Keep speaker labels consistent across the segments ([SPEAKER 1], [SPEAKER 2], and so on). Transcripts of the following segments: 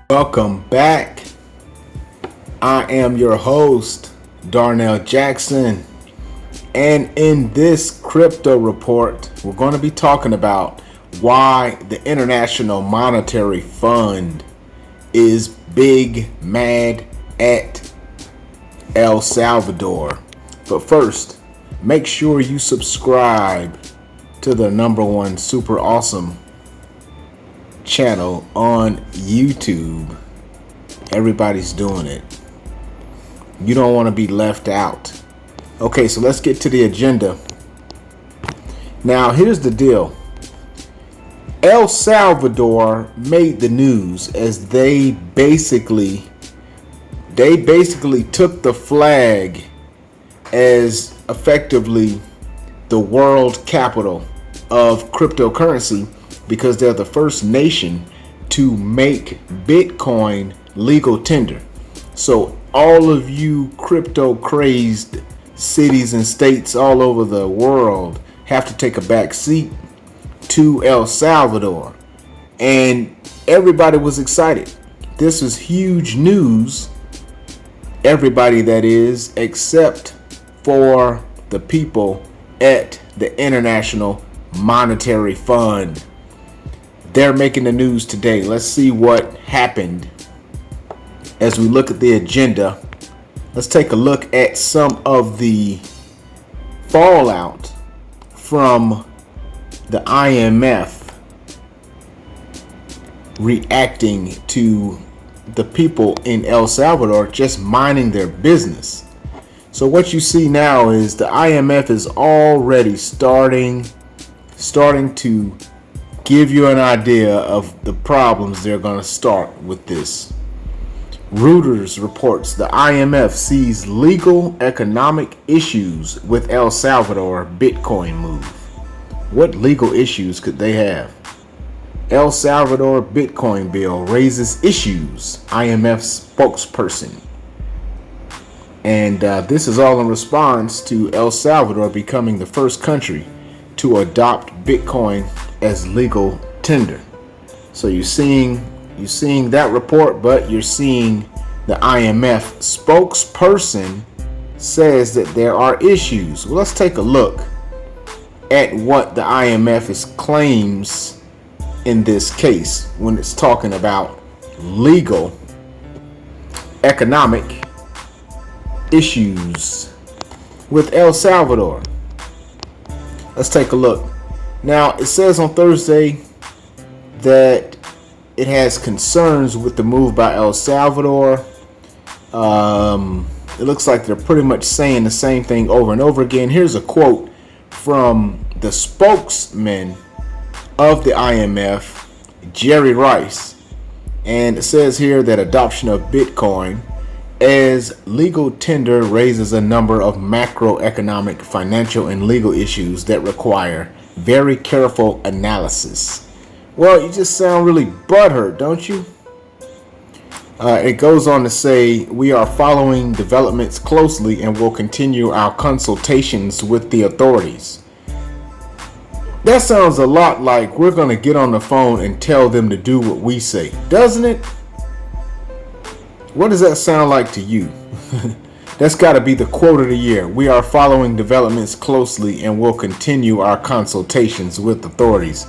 [SPEAKER 1] Welcome back. I am your host, Darnell Jackson. And in this crypto report, we're going to be talking about why the International Monetary Fund is big mad at El Salvador. But first, make sure you subscribe to the number one super awesome channel on YouTube. Everybody's doing it. You don't want to be left out. Okay, so let's get to the agenda. Now, here's the deal. El Salvador made the news as they basically took the flag as effectively the world capital of cryptocurrency because they're the first nation to make Bitcoin legal tender. So all of you crypto crazed cities and states all over the world have to take a back seat to El Salvador. And everybody was excited. This is huge news. Everybody, that is, except for the people at the International Monetary Fund. They're making the news today. Let's see what happened as we look at the agenda. Let's take a look at some of the fallout from the IMF reacting to the people in El Salvador just minding their business. So what you see now is the IMF is already starting to give you an idea of the problems they're going to start with this. Reuters reports the IMF sees legal economic issues with El Salvador Bitcoin move. What legal issues could they have? El Salvador Bitcoin bill raises issues, IMF spokesperson. And this is all in response to El Salvador becoming the first country to adopt Bitcoin as legal tender. So you're seeing that report, but you're seeing the IMF spokesperson says that there are issues. Well, let's take a look at what the IMF claims in this case when it's talking about legal economic issues with El Salvador. Let's take a look. Now, it says on Thursday that it has concerns with the move by El Salvador. It looks like they're pretty much saying the same thing over and over again. Here's a quote from the spokesman of the IMF, Jerry Rice. And it says here that adoption of Bitcoin as legal tender raises a number of macroeconomic, financial, and legal issues that require very careful analysis. Well, you just sound really butthurt, don't you? It goes on to say, we are following developments closely and will continue our consultations with the authorities. That sounds a lot like we're going to get on the phone and tell them to do what we say, doesn't it? What does that sound like to you? That's got to be the quote of the year. We are following developments closely and will continue our consultations with authorities.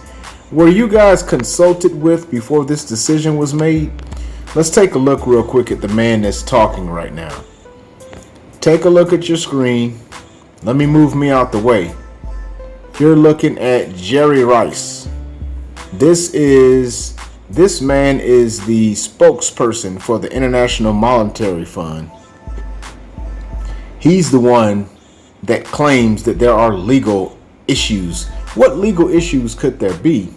[SPEAKER 1] Were you guys consulted with before this decision was made? Let's take a look real quick at the man that's talking right now. Take a look at your screen. Let me move me out the way. You're looking at Jerry Rice. This man is the spokesperson for the International Monetary Fund. He's the one that claims that there are legal issues. What legal issues could there be?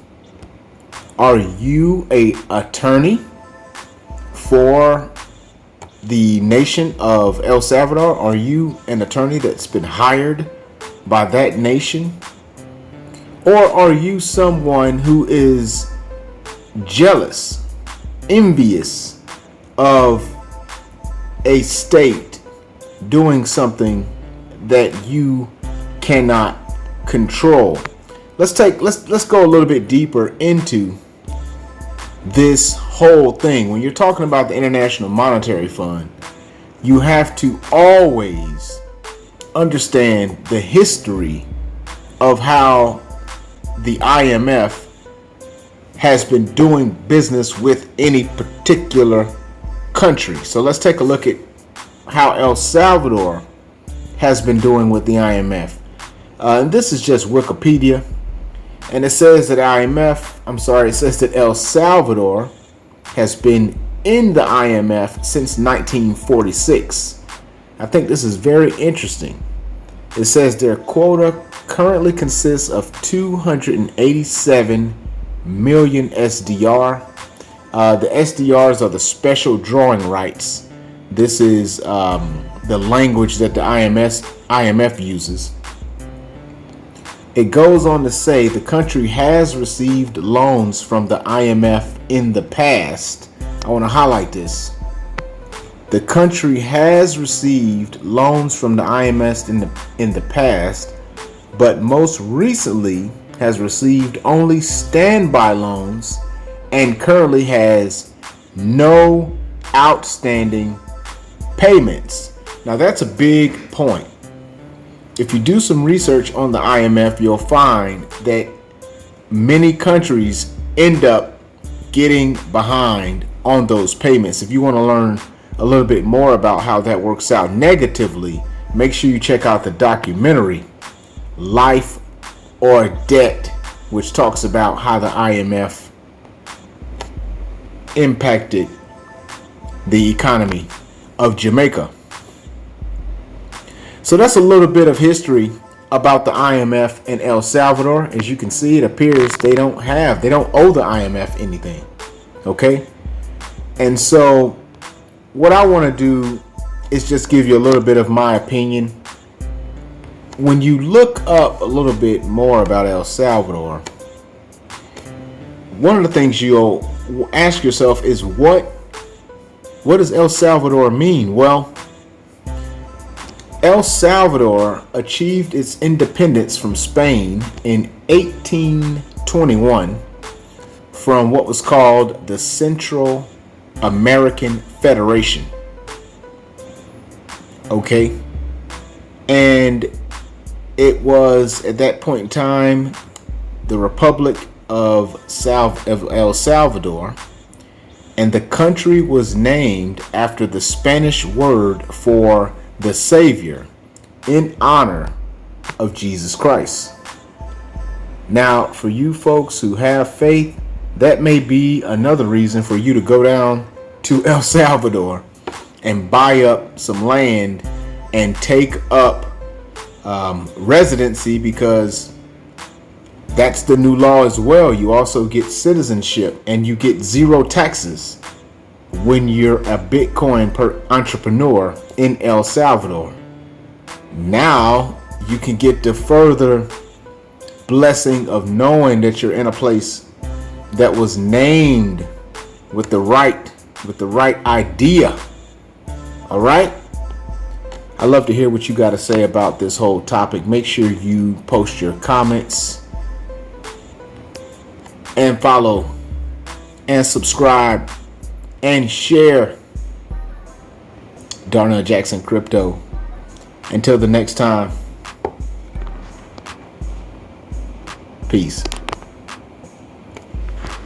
[SPEAKER 1] Are you an attorney for the nation of El Salvador? Are you an attorney that's been hired by that nation? Or are you someone who is jealous, envious of a state doing something that you cannot control? Let's go a little bit deeper into this whole thing. When you're talking about the International Monetary Fund, you have to always understand the history of how the IMF has been doing business with any particular country. So let's take a look at how El Salvador has been doing with the IMF. And this is just Wikipedia. And it says that it says that El Salvador has been in the IMF since 1946. I think this is very interesting. It says their quota currently consists of 287 million SDR. The SDRs are the special drawing rights. This is the language that the IMF uses. It goes on to say the country has received loans from the IMF in the past. I want to highlight this. The country has received loans from the IMF in the past, but most recently has received only standby loans and currently has no outstanding payments. Now that's a big point. If you do some research on the IMF, you'll find that many countries end up getting behind on those payments. If you want to learn a little bit more about how that works out negatively, make sure you check out the documentary Life or Debt, which talks about how the IMF impacted the economy of Jamaica. So that's a little bit of history about the IMF in El Salvador. As you can see, it appears they don't owe the IMF anything. Okay? And so what I want to do is just give you a little bit of my opinion. When you look up a little bit more about El Salvador, one of the things you'll ask yourself is what does El Salvador mean? Well, El Salvador achieved its independence from Spain in 1821 from what was called the Central American Federation. Okay? And it was at that point in time the Republic of El Salvador, and the country was named after the Spanish word for the Savior in honor of Jesus Christ. Now, for you folks who have faith, that may be another reason for you to go down to El Salvador and buy up some land and take up residency, because that's the new law as well. You also get citizenship and you get zero taxes when you're a Bitcoin entrepreneur in El Salvador. Now you can get the further blessing of knowing that you're in a place that was named with the right idea. All right? I love to hear what you got to say about this whole topic. Make sure you post your comments and follow and subscribe and share Darnell Jackson Crypto. Until the next time, peace.